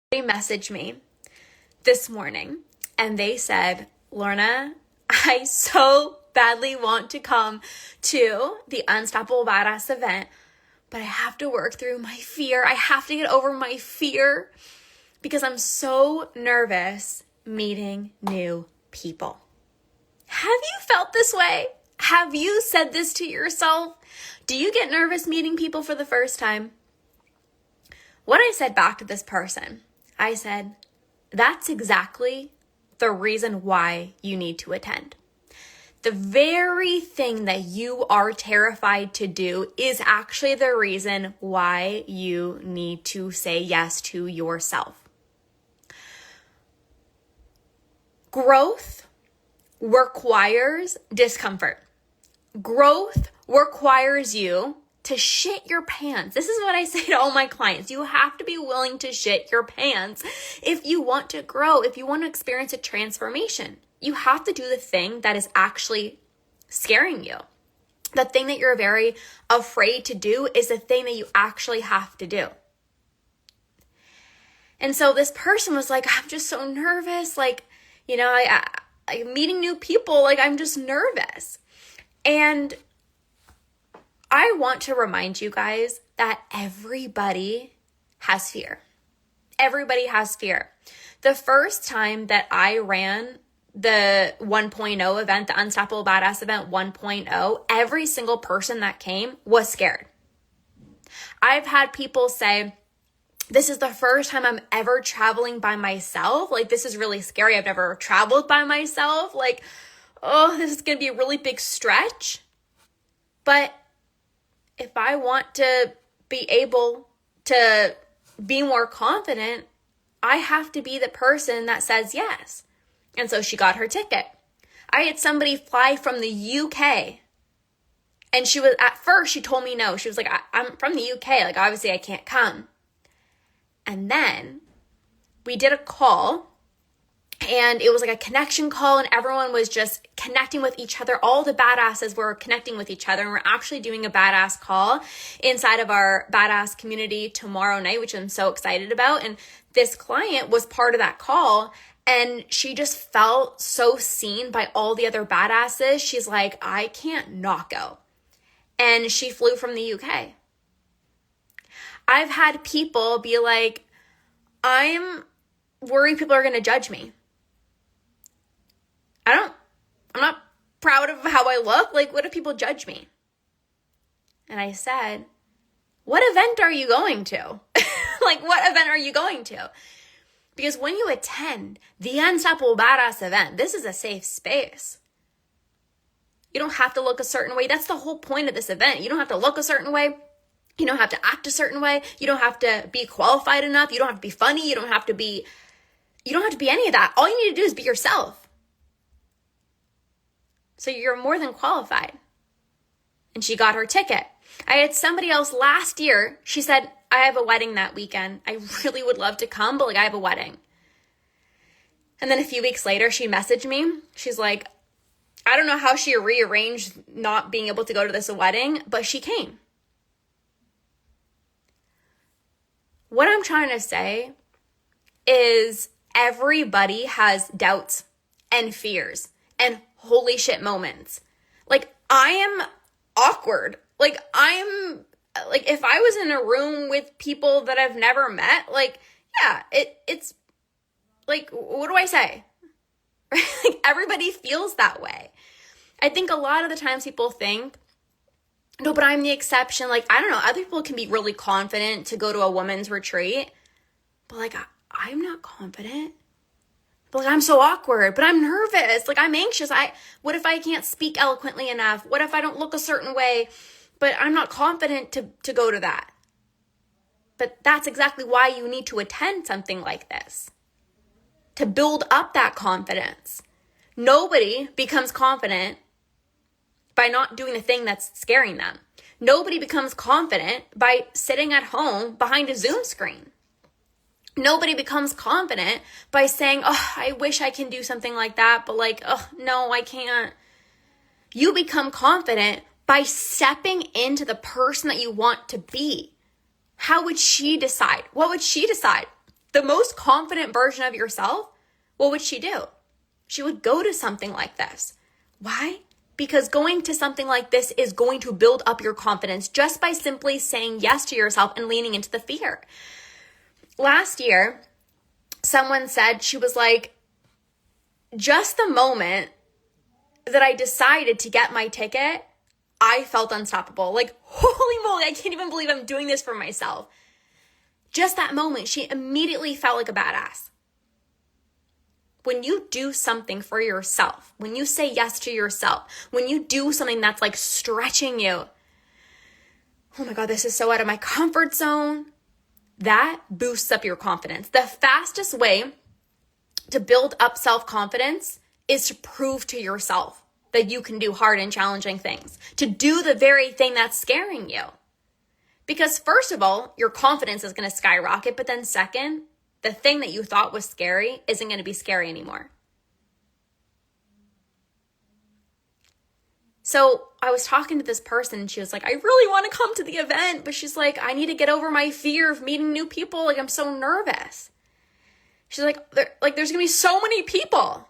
They messaged me this morning and they said, Lorna, I so badly want to come to the Unstoppable Badass event, but I have to work through my fear. I have to get over my fear because I'm so nervous meeting new people. Have you felt this way? Have you said this to yourself? Do you get nervous meeting people for the first time? What I said back to this person, I said, that's exactly the reason why you need to attend. The very thing that you are terrified to do is actually the reason why you need to say yes to yourself. Growth requires discomfort. Growth requires you to shit your pants. This is what I say to all my clients. You have to be willing to shit your pants if you want to grow, if you want to experience a transformation. You have to do the thing that is actually scaring you. The thing that you're very afraid to do is the thing that you actually have to do. And so this person was like, I'm just so nervous. Like, I'm meeting new people. Like, I'm just nervous. And I want to remind you guys that everybody has fear. Everybody has fear. The first time that I ran the 1.0 event, the Unstoppable Badass event 1.0, every single person that came was scared. I've had people say, this is the first time I'm ever traveling by myself. Like, this is really scary. I've never traveled by myself. Like, oh, this is going to be a really big stretch. But if I want to be able to be more confident, I have to be the person that says yes. And so she got her ticket. I had somebody fly from the UK. And at first she told me no. She was like, I'm from the UK. Like, obviously I can't come. And then we did a call. And it was like a connection call, and everyone was just connecting with each other. All the badasses were connecting with each other, and we're actually doing a badass call inside of our badass community tomorrow night, which I'm so excited about. And this client was part of that call, and she just felt so seen by all the other badasses. She's like, I can't not go. And she flew from the UK. I've had people be like, I'm worried people are going to judge me. I'm not proud of how I look. Like, what if people judge me? And I said, what event are you going to? Like, what event are you going to? Because when you attend the Unstoppable Badass event, this is a safe space. You don't have to look a certain way. That's the whole point of this event. You don't have to look a certain way. You don't have to act a certain way. You don't have to be qualified enough. You don't have to be funny. You don't have to be any of that. All you need to do is be yourself. So you're more than qualified. And she got her ticket. I had somebody else last year. She said, I have a wedding that weekend. I really would love to come, but I have a wedding. And then a few weeks later, she messaged me. She's like, I don't know how she rearranged not being able to go to this wedding, but she came. What I'm trying to say is everybody has doubts and fears and holy shit moments. Like, I am awkward. Like, if I was in a room with people that I've never met, it's like, what do I say? Like, everybody feels that way. I think a lot of the times people think, no, but I'm the exception. Like, I don't know. Other people can be really confident to go to a women's retreat, but I'm not confident. But I'm so awkward, but I'm nervous. Like, I'm anxious. What if I can't speak eloquently enough? What if I don't look a certain way, but I'm not confident to go to that? But that's exactly why you need to attend something like this, to build up that confidence. Nobody becomes confident by not doing the thing that's scaring them. Nobody becomes confident by sitting at home behind a Zoom screen. Nobody becomes confident by saying, oh, I wish I can do something like that, but no, I can't. You become confident by stepping into the person that you want to be. How would she decide? What would she decide? the most confident version of yourself, what would she do? She would go to something like this. Why? Because going to something like this is going to build up your confidence just by simply saying yes to yourself and leaning into the fear. Last year, someone said, she was like, just the moment that I decided to get my ticket, I felt unstoppable. Like, holy moly, I can't even believe I'm doing this for myself. Just that moment, she immediately felt like a badass. When you do something for yourself, when you say yes to yourself, when you do something that's like stretching you, oh my God, this is so out of my comfort zone, that boosts up your confidence. The fastest way to build up self-confidence is to prove to yourself that you can do hard and challenging things, to do the very thing that's scaring you. Because first of all, your confidence is going to skyrocket, but then second, the thing that you thought was scary isn't going to be scary anymore. So I was talking to this person and she was like, I really want to come to the event, but she's like, I need to get over my fear of meeting new people. Like, I'm so nervous. She's like, there's going to be so many people.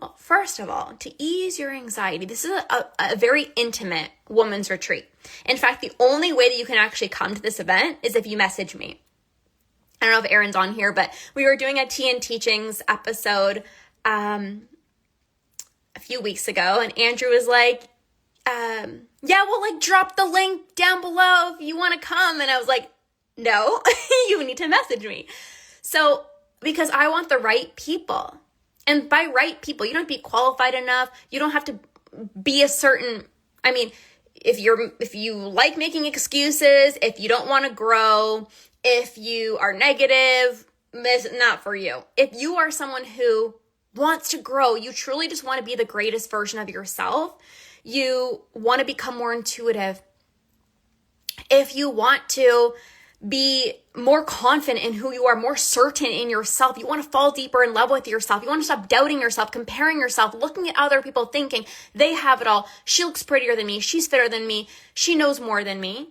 Well, first of all, to ease your anxiety, this is a very intimate woman's retreat. In fact, the only way that you can actually come to this event is if you message me. I don't know if Erin's on here, but we were doing a Tea and Teachings episode a few weeks ago, and Andrew was like, yeah, we'll like drop the link down below if you want to come. And I was like, no, you need to message me. So, because I want the right people. And by right people, you don't have to be qualified enough. You don't have to be a certain, I mean, if you like making excuses, if you don't want to grow, if you are negative, it's not for you. If you are someone who wants to grow, you truly just want to be the greatest version of yourself. You want to become more intuitive. If you want to be more confident in who you are, more certain in yourself, you want to fall deeper in love with yourself, you want to stop doubting yourself, comparing yourself, looking at other people, thinking they have it all. She looks prettier than me. She's fitter than me. She knows more than me.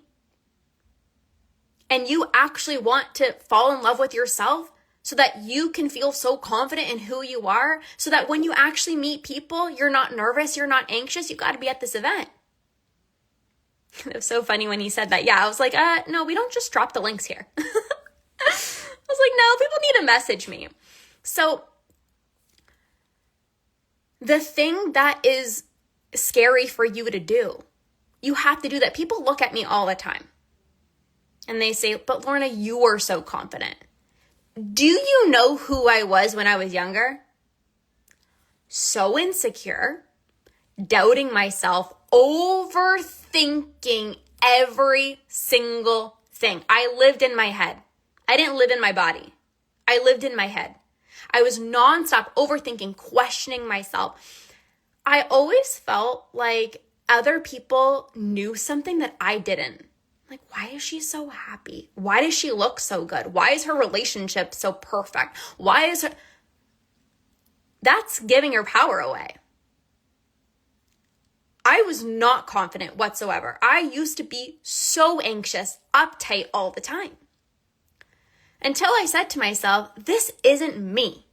And you actually want to fall in love with yourself so that you can feel so confident in who you are, so that when you actually meet people, you're not nervous, you're not anxious. You got to be at this event. It was so funny when he said that. Yeah, I was like, no, we don't just drop the links here. I was like, no, people need to message me. So the thing that is scary for you to do, you have to do that. People look at me all the time and they say, but Lorna, you are so confident. Do you know who I was when I was younger? So insecure, doubting myself, overthinking every single thing. I lived in my head. I didn't live in my body. I lived in my head. I was nonstop overthinking, questioning myself. I always felt like other people knew something that I didn't. Like, why is she so happy? Why does she look so good? Why is her relationship so perfect? Why is her... That's giving your power away. I was not confident whatsoever. I used to be so anxious, uptight all the time. Until I said to myself, this isn't me.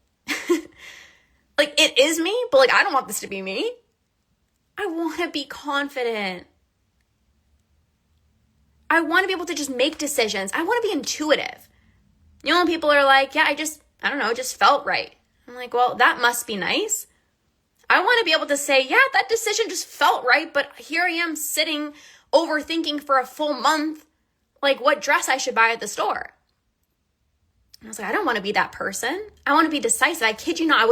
Like, it is me, but like, I don't want this to be me. I want to be confident. I want to be able to just make decisions. I want to be intuitive. You know, when people are like, yeah, it just felt right. I'm like, well, that must be nice. I want to be able to say, yeah, that decision just felt right, but here I am sitting overthinking for a full month, like what dress I should buy at the store. And I was like, I don't want to be that person. I want to be decisive. I kid you not,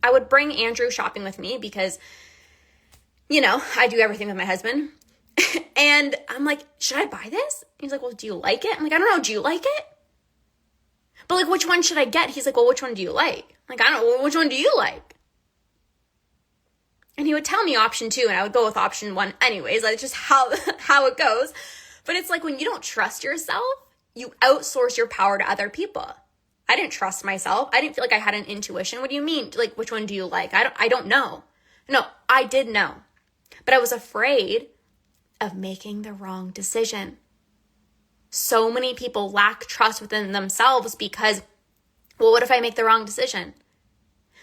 I would bring Andrew shopping with me because, you know, I do everything with my husband. And I'm like, should I buy this? He's like, well, do you like it? I'm like, I don't know. Do you like it? But like, which one should I get? He's like, well, which one do you like? I'm like, I don't know. Well, which one do you like? And he would tell me option 2 and I would go with option 1 anyways. That's just how it goes. But it's like when you don't trust yourself, you outsource your power to other people. I didn't trust myself. I didn't feel like I had an intuition. What do you mean? Like, which one do you like? I don't know. No, I did know. But I was afraid of making the wrong decision. So many people lack trust within themselves because Well, what if I make the wrong decision?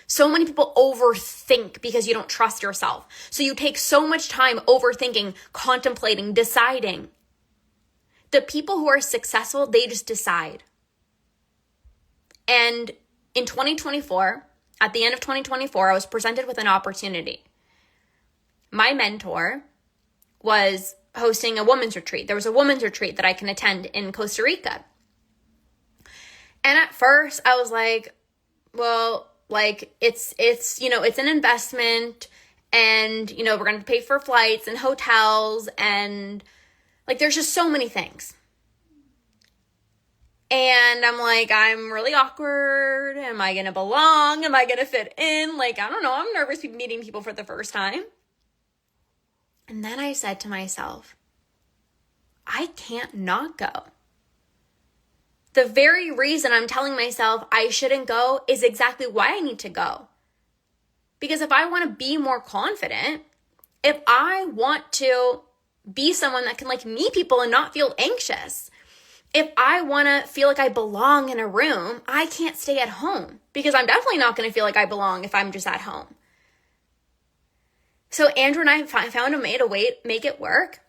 So many people overthink because you don't trust yourself. So you take so much time overthinking, contemplating, deciding. The people who are successful, they just decide. And in 2024, at the end of 2024, I was presented with an opportunity. My mentor was hosting a women's retreat. There was a women's retreat that I can attend in Costa Rica. And at first I was like, well, like it's an investment, and, we're going to pay for flights and hotels, and like, there's just so many things. And I'm like, I'm really awkward. Am I going to belong? Am I going to fit in? Like, I don't know. I'm nervous meeting people for the first time. And then I said to myself, I can't not go. The very reason I'm telling myself I shouldn't go is exactly why I need to go. Because if I want to be more confident, if I want to be someone that can like meet people and not feel anxious, if I want to feel like I belong in a room, I can't stay at home, because I'm definitely not going to feel like I belong if I'm just at home. So Andrew and I found a way to make it work.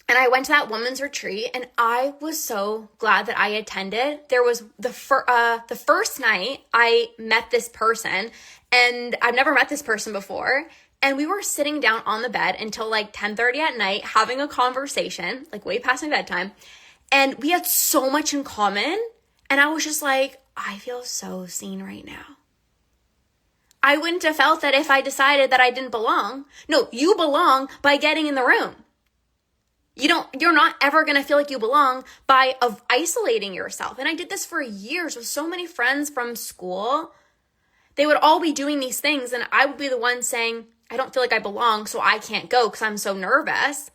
And I went to that women's retreat, and I was so glad that I attended. There was the first night I met this person, and I've never met this person before. And we were sitting down on the bed until like 10:30 at night, having a conversation, like way past my bedtime. And we had so much in common. And I was just like, I feel so seen right now. I wouldn't have felt that if I decided that I didn't belong. No, you belong by getting in the room. You're not ever going to feel like you belong by isolating yourself. And I did this for years with so many friends from school. They would all be doing these things, and I would be the one saying, I don't feel like I belong, so I can't go because I'm so nervous.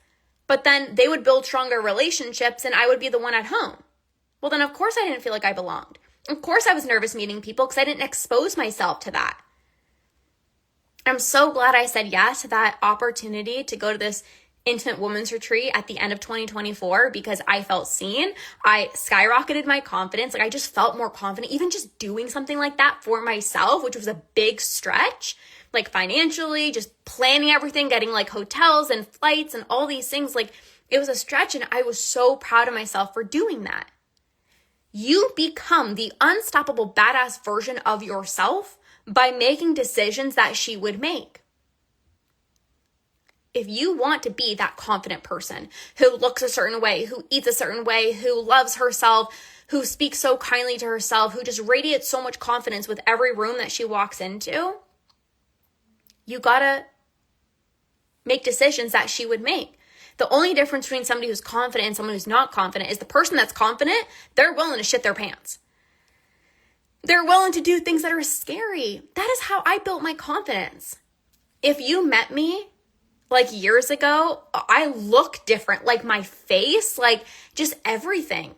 But then they would build stronger relationships, and I would be the one at home. Well, then of course I didn't feel like I belonged. Of course I was nervous meeting people because I didn't expose myself to that. I'm so glad I said yes to that opportunity to go to this intimate women's retreat at the end of 2024, because I felt seen. I skyrocketed my confidence. Like, I just felt more confident, even just doing something like that for myself, which was a big stretch, like financially, just planning everything, getting like hotels and flights and all these things. Like, it was a stretch, and I was so proud of myself for doing that. You become the unstoppable badass version of yourself by making decisions that she would make. If you want to be that confident person who looks a certain way, who eats a certain way, who loves herself, who speaks so kindly to herself, who just radiates so much confidence with every room that she walks into, you gotta make decisions that she would make. The only difference between somebody who's confident and someone who's not confident is the person that's confident, they're willing to shit their pants. They're willing to do things that are scary. That is how I built my confidence. If you met me like years ago, I look different, like my face, like just everything.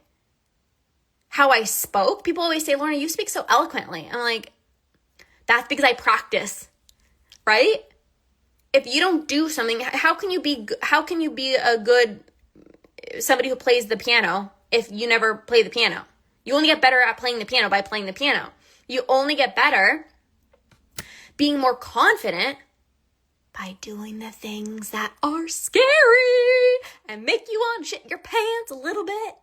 How I spoke. People always say, Lorna, you speak so eloquently. I'm like, that's because I practice, right? If you don't do something, how can you be a good somebody who plays the piano if you never play the piano? You only get better at playing the piano by playing the piano. You only get better being more confident by doing the things that are scary and make you want to shit your pants a little bit.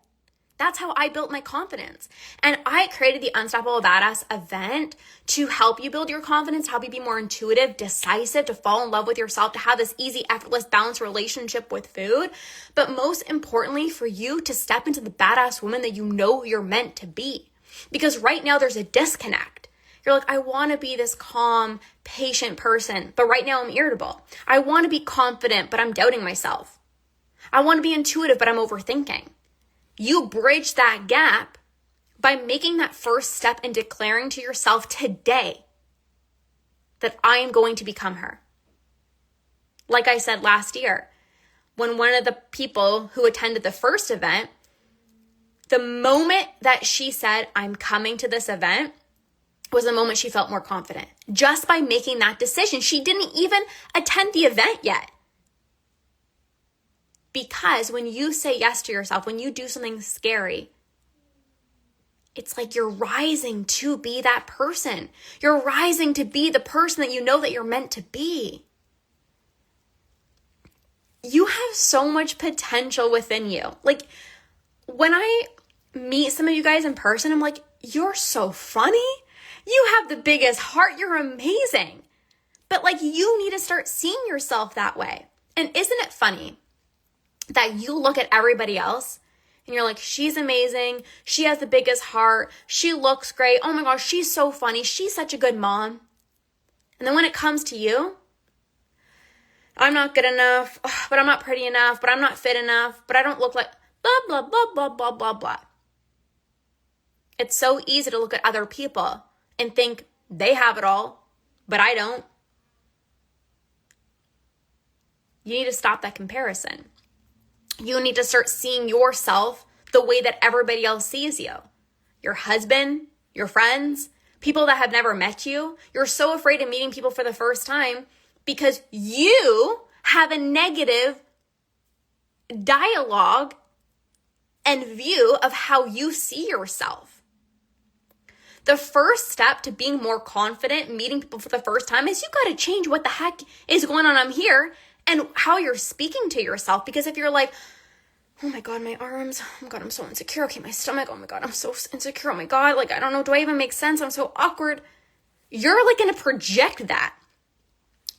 That's how I built my confidence. And I created the Unstoppable Badass event to help you build your confidence, help you be more intuitive, decisive, to fall in love with yourself, to have this easy, effortless, balanced relationship with food. But most importantly, for you to step into the badass woman that you know you're meant to be. Because right now there's a disconnect. You're like, I want to be this calm, patient person, but right now I'm irritable. I want to be confident, but I'm doubting myself. I want to be intuitive, but I'm overthinking. You bridge that gap by making that first step and declaring to yourself today that I am going to become her. Like I said last year, when one of the people who attended the first event, the moment that she said, I'm coming to this event, was the moment she felt more confident. Just by making that decision. She didn't even attend the event yet. Because when you say yes to yourself, when you do something scary, It's like you're rising to be that person. You're rising to be the person that you know that you're meant to be. You have so much potential within you. Like, when I meet some of you guys in person, I'm like, you're so funny. You have the biggest heart. You're amazing. But like, you need to start seeing yourself that way. And isn't it funny that you look at everybody else and you're like, she's amazing. She has the biggest heart. She looks great. Oh my gosh, she's so funny. She's such a good mom. And then when it comes to you, I'm not good enough, but I'm not pretty enough, but I'm not fit enough, but I don't look like blah, blah, blah, blah, blah, blah, blah. It's so easy to look at other people and think they have it all, but I don't. You need to stop that comparison. You need to start seeing yourself the way that everybody else sees you. Your husband, your friends, people that have never met you. You're so afraid of meeting people for the first time because you have a negative dialogue and view of how you see yourself. The first step to being more confident, meeting people for the first time, is you got to change what the heck is going on here and how you're speaking to yourself. Because if you're like, oh my God, my arms, oh my God, I'm so insecure. Okay, my stomach, oh my God, I'm so insecure. Oh my God, like, I don't know, do I even make sense? I'm so awkward. You're like going to project that,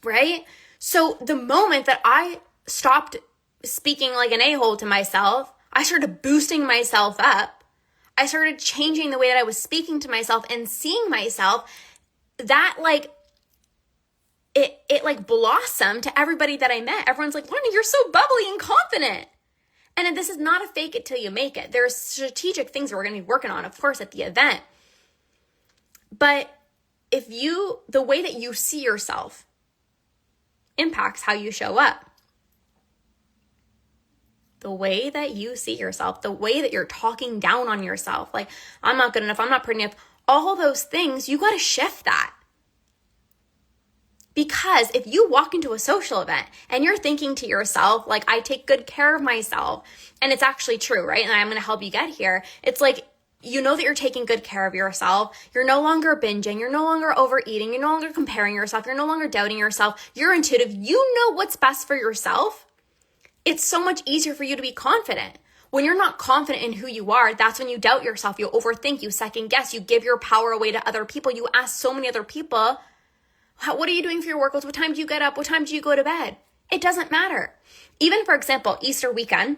right? So the moment that I stopped speaking like an a-hole to myself, I started boosting myself up. I started changing the way that I was speaking to myself and seeing myself. That like, it like blossomed to everybody that I met. Everyone's like, Lorna, you're so bubbly and confident. And this is not a fake it till you make it. There's strategic things that we're going to be working on, of course, at the event. But the way that you see yourself impacts how you show up. The way that you see yourself, the way that you're talking down on yourself, like, I'm not good enough, I'm not pretty enough, all those things, you got to shift that. Because if you walk into a social event and you're thinking to yourself, like, I take good care of myself, and it's actually true, right? And I'm going to help you get here. It's like, you know that you're taking good care of yourself. You're no longer binging. You're no longer overeating. You're no longer comparing yourself. You're no longer doubting yourself. You're intuitive. You know what's best for yourself. It's so much easier for you to be confident. When you're not confident in who you are, that's when you doubt yourself. You overthink, you second guess, you give your power away to other people. You ask so many other people, what are you doing for your workouts? What time do you get up? What time do you go to bed? It doesn't matter. Even, for example, Easter weekend,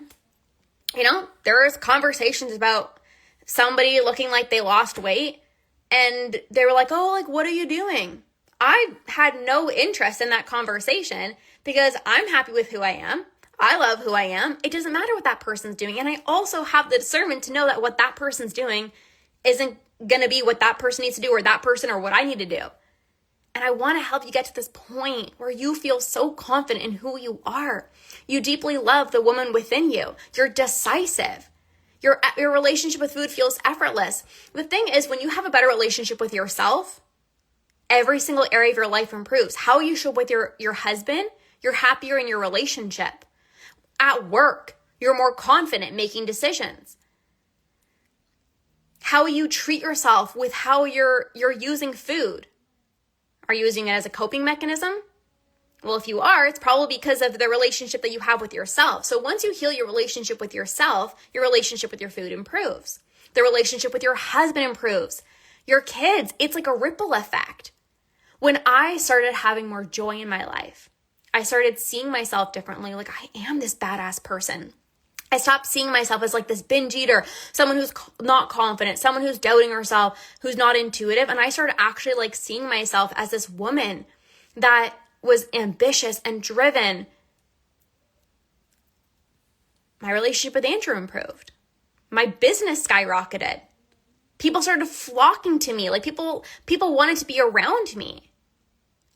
there's conversations about somebody looking like they lost weight, and they were like, oh, like, what are you doing? I had no interest in that conversation because I'm happy with who I am. I love who I am. It doesn't matter what that person's doing. And I also have the discernment to know that what that person's doing isn't going to be what that person needs to do, or that person, or what I need to do. And I want to help you get to this point where you feel so confident in who you are. You deeply love the woman within you. You're decisive. Your relationship with food feels effortless. The thing is, when you have a better relationship with yourself, every single area of your life improves. How you show up with your husband, you're happier in your relationship. At work, you're more confident making decisions. How you treat yourself with how you're using food. Are you using it as a coping mechanism? Well, if you are, it's probably because of the relationship that you have with yourself. So once you heal your relationship with yourself, your relationship with your food improves. The relationship with your husband improves. Your kids, it's like a ripple effect. When I started having more joy in my life, I started seeing myself differently. Like, I am this badass person. I stopped seeing myself as like this binge eater, someone who's not confident, someone who's doubting herself, who's not intuitive. And I started actually like seeing myself as this woman that was ambitious and driven. My relationship with Andrew improved. My business skyrocketed. People started flocking to me. Like people wanted to be around me.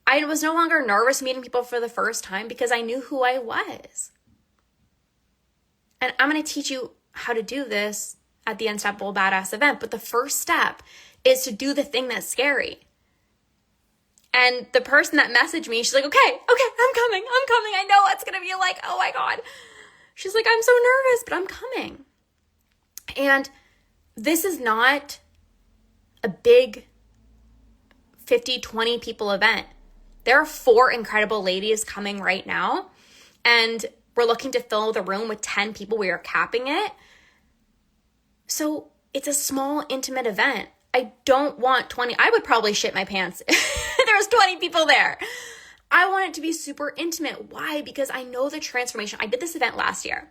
I was no longer nervous meeting people for the first time because I knew who I was. And I'm going to teach you how to do this at the Unstoppable Badass event. But the first step is to do the thing that's scary. And the person that messaged me, she's like, okay, I'm coming. I know it's going to be like, oh my God. She's like, I'm so nervous, but I'm coming. And this is not a big 50, 20 people event. There are 4 incredible ladies coming right now, and we're looking to fill the room with 10 people. We are capping it. So it's a small, intimate event. I don't want 20. I would probably shit my pants if there was 20 people there. I want it to be super intimate. Why? Because I know the transformation. I did this event last year.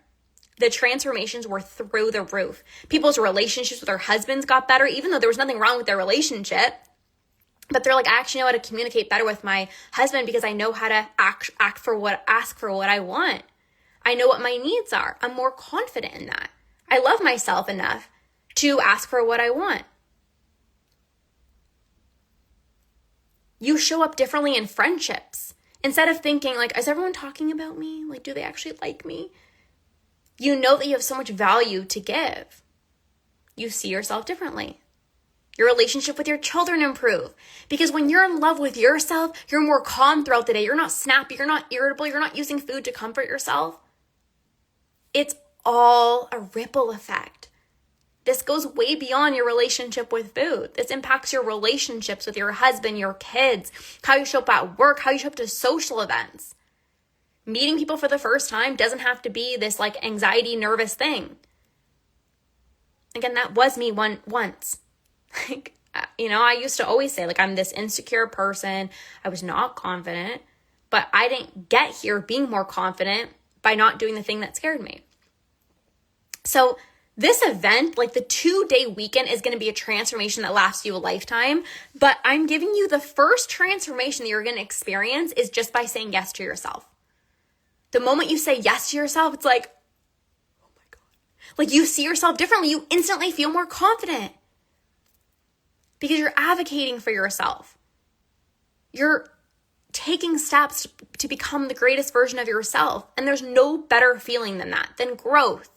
The transformations were through the roof. People's relationships with their husbands got better, even though there was nothing wrong with their relationship. But they're like, I actually know how to communicate better with my husband because I know how to ask for what I want. I know what my needs are. I'm more confident in that. I love myself enough to ask for what I want. You show up differently in friendships. Instead of thinking like, is everyone talking about me? Like, do they actually like me? You know that you have so much value to give. You see yourself differently. Your relationship with your children improve. Because when you're in love with yourself, you're more calm throughout the day. You're not snappy. You're not irritable. You're not using food to comfort yourself. It's all a ripple effect. This goes way beyond your relationship with food. This impacts your relationships with your husband, your kids, how you show up at work, how you show up to social events. Meeting people for the first time doesn't have to be this like anxiety, nervous thing. Again, that was me once. Like, I used to always say like, I'm this insecure person. I was not confident, but I didn't get here being more confident by not doing the thing that scared me. So this event, like the 2-day weekend, is going to be a transformation that lasts you a lifetime. But I'm giving you the first transformation that you're going to experience is just by saying yes to yourself. The moment you say yes to yourself, it's like, oh my God. Like you see yourself differently. You instantly feel more confident because you're advocating for yourself. You're taking steps to become the greatest version of yourself. And there's no better feeling than that, than growth.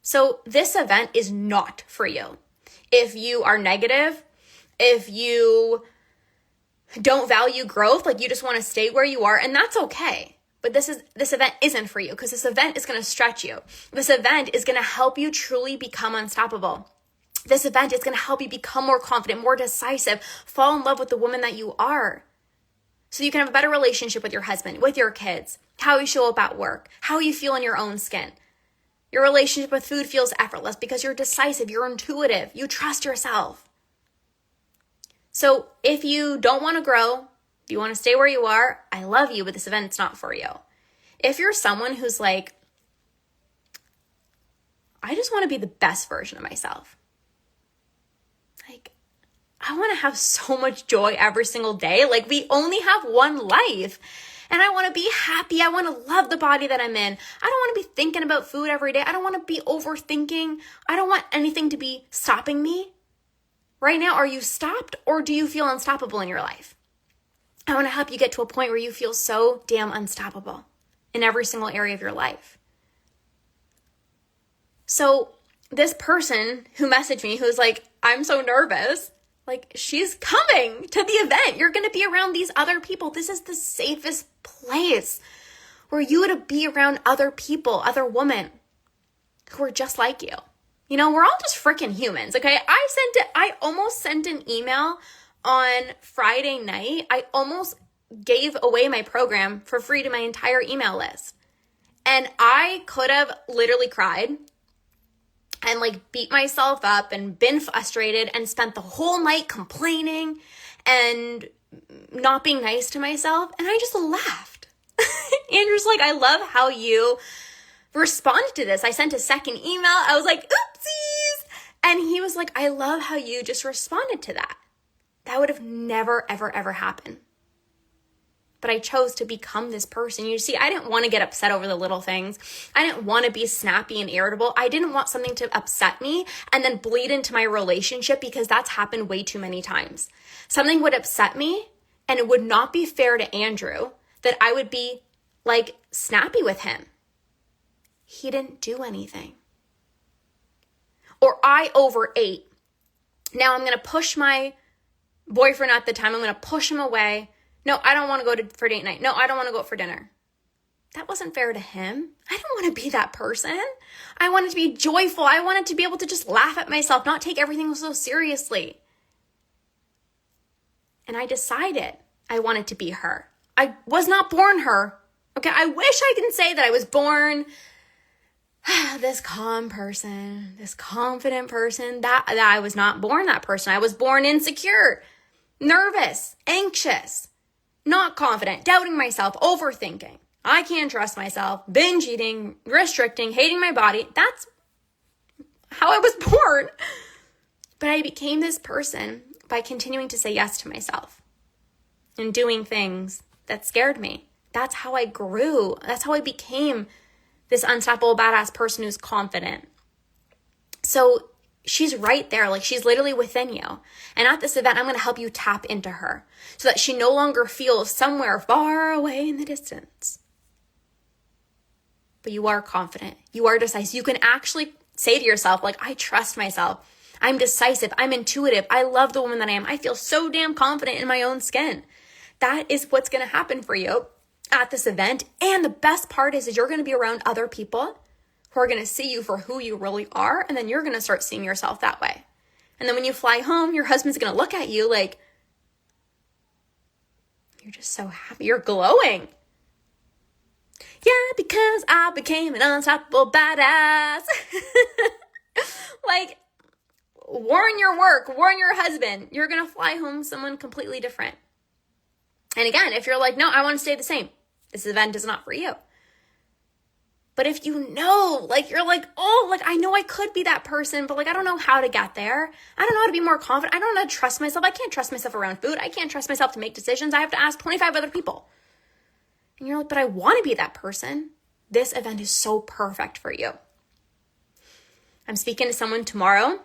So this event is not for you. If you are negative, if you don't value growth, like you just want to stay where you are, and that's okay. But this event isn't for you because this event is going to stretch you. This event is going to help you truly become unstoppable. This event is going to help you become more confident, more decisive, fall in love with the woman that you are. So you can have a better relationship with your husband, with your kids, how you show up at work, how you feel in your own skin. Your relationship with food feels effortless because you're decisive, you're intuitive, you trust yourself. So if you don't want to grow, if you want to stay where you are, I love you, but this event's not for you. If you're someone who's like, I just want to be the best version of myself. Like, I want to have so much joy every single day. Like, we only have one life. And I want to be happy. I want to love the body that I'm in. I don't want to be thinking about food every day. I don't want to be overthinking. I don't want anything to be stopping me. Right now, are you stopped or do you feel unstoppable in your life? I want to help you get to a point where you feel so damn unstoppable in every single area of your life. So this person who messaged me, who's like, I'm so nervous, like she's coming to the event. You're going to be around these other people. This is the safest place where you would be around other people, other women who are just like you. You know, we're all just freaking humans, okay? I almost sent an email on Friday night. I almost gave away my program for free to my entire email list. And I could have literally cried and like beat myself up and been frustrated and spent the whole night complaining and not being nice to myself. And I just laughed. Andrew's like, I love how you responded to this. I sent a second email. I was like, oopsies. And he was like, I love how you just responded to that. That would have never, ever, ever happened. But I chose to become this person. You see, I didn't want to get upset over the little things. I didn't want to be snappy and irritable. I didn't want something to upset me and then bleed into my relationship because that's happened way too many times. Something would upset me and it would not be fair to Andrew that I would be like snappy with him. He didn't do anything. Or I overate. Now I'm going to push my boyfriend at the time. I'm going to push him away. No, I don't want to go for date night. No, I don't want to go out for dinner. that wasn't fair to him. I don't want to be that person. I wanted to be joyful. I wanted to be able to just laugh at myself, not take everything so seriously. And I decided I wanted to be her. I was not born her. Okay, I wish I can say that I was born this calm person, this confident person, that I was not born that person. I was born insecure, nervous, anxious, not confident, doubting myself, overthinking. I can't trust myself, binge eating, restricting, hating my body. That's how I was born. But I became this person by continuing to say yes to myself and doing things that scared me. That's how I grew. That's how I became this unstoppable badass person who's confident. So she's right there. Like, she's literally within you. And at this event, I'm going to help you tap into her so that she no longer feels somewhere far away in the distance. But you are confident. You are decisive. You can actually say to yourself, like, I trust myself. I'm decisive. I'm intuitive. I love the woman that I am. I feel so damn confident in my own skin. That is what's going to happen for you at this event. And the best part is you're going to be around other people who are going to see you for who you really are. And then you're going to start seeing yourself that way. And then when you fly home, your husband's going to look at you like, you're just so happy. You're glowing. Yeah, because I became an unstoppable badass. Like, warn your work, warn your husband. You're going to fly home someone completely different. And again, if you're like, no, I want to stay the same, this event is not for you. But if you know, like, you're like, oh, like, I know I could be that person, but like, I don't know how to get there. I don't know how to be more confident. I don't know how to trust myself. I can't trust myself around food. I can't trust myself to make decisions. I have to ask 25 other people. And you're like, but I want to be that person. This event is so perfect for you. I'm speaking to someone tomorrow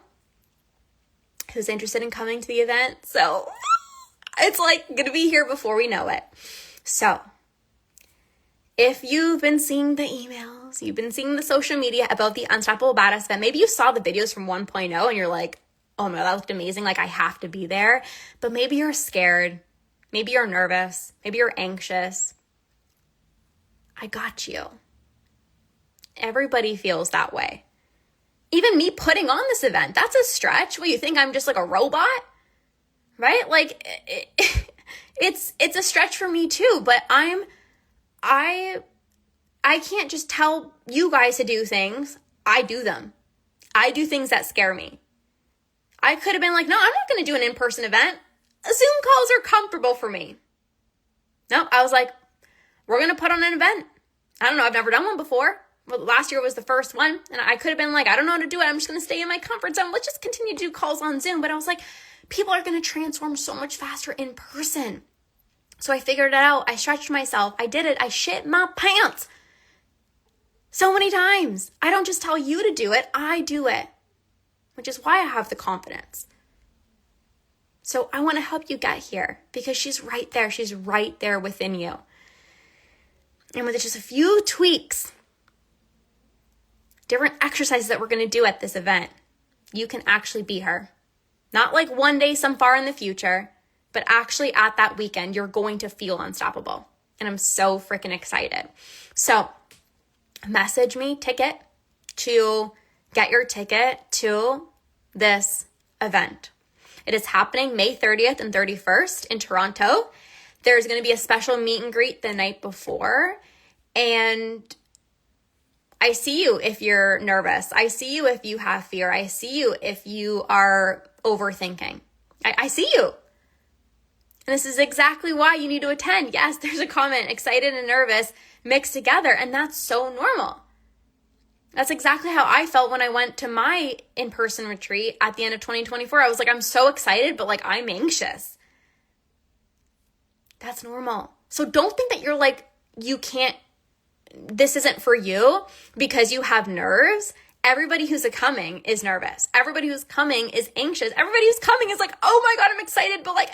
who's interested in coming to the event. So it's like going to be here before we know it. So if you've been seeing the emails, you've been seeing the social media about the Unstoppable Badass event, maybe you saw the videos from 1.0 and you're like, oh my God, that looked amazing. Like, I have to be there. But maybe you're scared. Maybe you're nervous. Maybe you're anxious. I got you. Everybody feels that way. Even me putting on this event, that's a stretch. What, you think I'm just like a robot? Right? Like, it's a stretch for me too, but I can't just tell you guys to do things. I do them. I do things that scare me. I could have been like, no, I'm not going to do an in-person event. Zoom calls are comfortable for me. No, I was like, we're going to put on an event. I don't know. I've never done one before. Well, last year was the first one. And I could have been like, I don't know how to do it. I'm just going to stay in my comfort zone. Let's just continue to do calls on Zoom. But I was like, people are going to transform so much faster in person. So I figured it out. I stretched myself. I did it. I shit my pants so many times. I don't just tell you to do it. I do it, which is why I have the confidence. So I want to help you get here because she's right there. She's right there within you. And with just a few tweaks, different exercises that we're going to do at this event, you can actually be her. Not like one day, some far in the future, but actually at that weekend, you're going to feel unstoppable. And I'm so freaking excited. So message me ticket to get your ticket to this event. It is happening May 30th and 31st in Toronto. There's going to be a special meet and greet the night before. And I see you if you're nervous. I see you if you have fear. I see you if you are overthinking. I see you. And this is exactly why you need to attend. Yes, there's a comment, excited and nervous mixed together. And that's so normal. That's exactly how I felt when I went to my in-person retreat at the end of 2024. I was like, I'm so excited, but like, I'm anxious. That's normal. So don't think that you're like, you can't, this isn't for you because you have nerves. Everybody who's coming is nervous. Everybody who's coming is anxious. Everybody who's coming is like, oh my God, I'm excited, but like,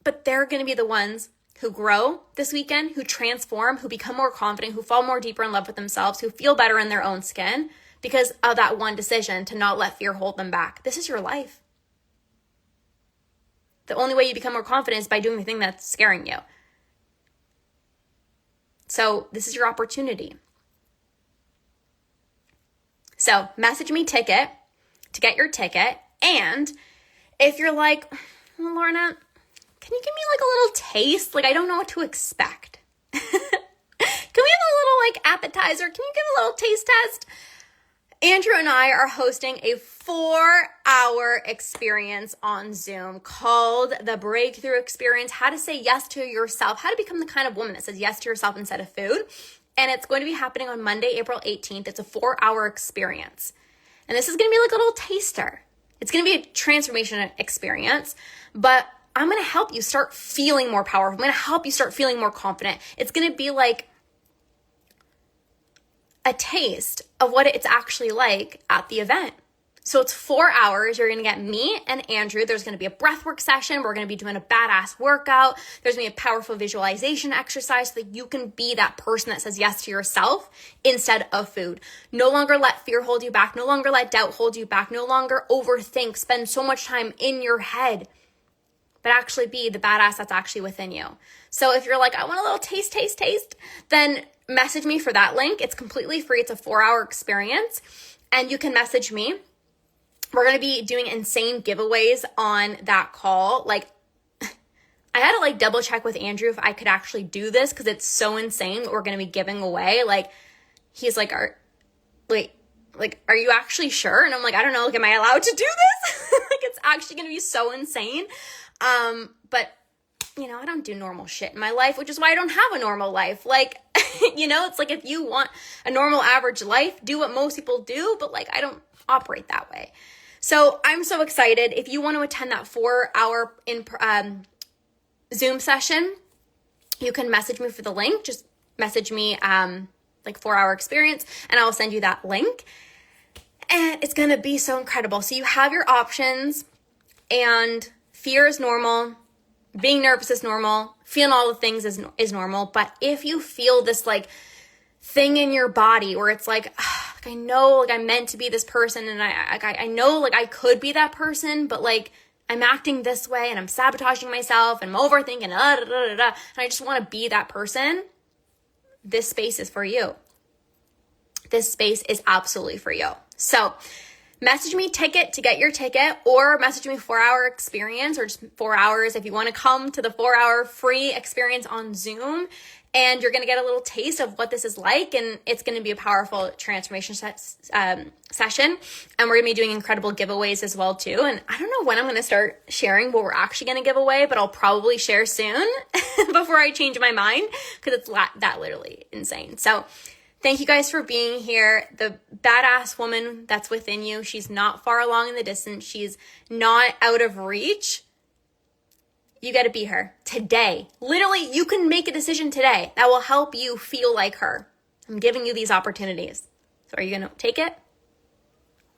But they're going to be the ones who grow this weekend, who transform, who become more confident, who fall more deeper in love with themselves, who feel better in their own skin because of that one decision to not let fear hold them back. This is your life. The only way you become more confident is by doing the thing that's scaring you. So this is your opportunity. So message me ticket to get your ticket. And if you're like, well, Lorna, can you give me like a little taste? Like, I don't know what to expect. Can we have a little like appetizer? Can you give a little taste test? Andrew and I are hosting a 4-hour experience on Zoom called the Breakthrough Experience, how to say yes to yourself, how to become the kind of woman that says yes to yourself instead of food. And it's going to be happening on Monday, April 18th. It's a 4-hour experience. And this is going to be like a little taster. It's going to be a transformation experience, but I'm going to help you start feeling more powerful. I'm going to help you start feeling more confident. It's going to be like a taste of what it's actually like at the event. So it's 4 hours. You're going to get me and Andrew. There's going to be a breathwork session. We're going to be doing a badass workout. There's going to be a powerful visualization exercise so that you can be that person that says yes to yourself instead of food. No longer let fear hold you back. No longer let doubt hold you back. No longer overthink, spend so much time in your head, but actually be the badass that's actually within you. So if you're like, I want a little taste, then message me for that link. It's completely free. It's a 4-hour experience, and you can message me. We're going to be doing insane giveaways on that call. Like, I had to like double check with Andrew if I could actually do this because it's so insane what we're going to be giving away. Like, he's like, are you actually sure? And I'm like, I don't know. Like, am I allowed to do this? Like, it's actually going to be so insane. But you know, I don't do normal shit in my life, which is why I don't have a normal life. Like, you know, it's like if you want a normal average life, do what most people do, but like, I don't operate that way. So I'm so excited. If you want to attend that 4-hour Zoom session, you can message me for the link. Just message me like 4-hour experience and I'll send you that link. And it's going to be so incredible. So you have your options, and fear is normal. Being nervous is normal. Feeling all the things is normal. But if you feel this like thing in your body where it's like, I know like I'm meant to be this person, and I know like I could be that person, but like I'm acting this way and I'm sabotaging myself and I'm overthinking and I just want to be that person, this space is for you. This space is absolutely for you. So message me ticket to get your ticket, or message me 4-hour experience, or just 4 hours if you want to come to the 4-hour free experience on Zoom. And you're going to get a little taste of what this is like. And it's going to be a powerful transformation session. And we're going to be doing incredible giveaways as well too. And I don't know when I'm going to start sharing what we're actually going to give away, but I'll probably share soon before I change my mind, because it's that literally insane. So thank you guys for being here. The badass woman that's within you, she's not far along in the distance. She's not out of reach. You got to be her today. Literally, you can make a decision today that will help you feel like her. I'm giving you these opportunities. So are you going to take it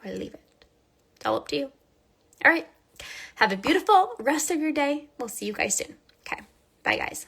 or leave it? It's all up to you. All right. Have a beautiful rest of your day. We'll see you guys soon. Okay. Bye, guys.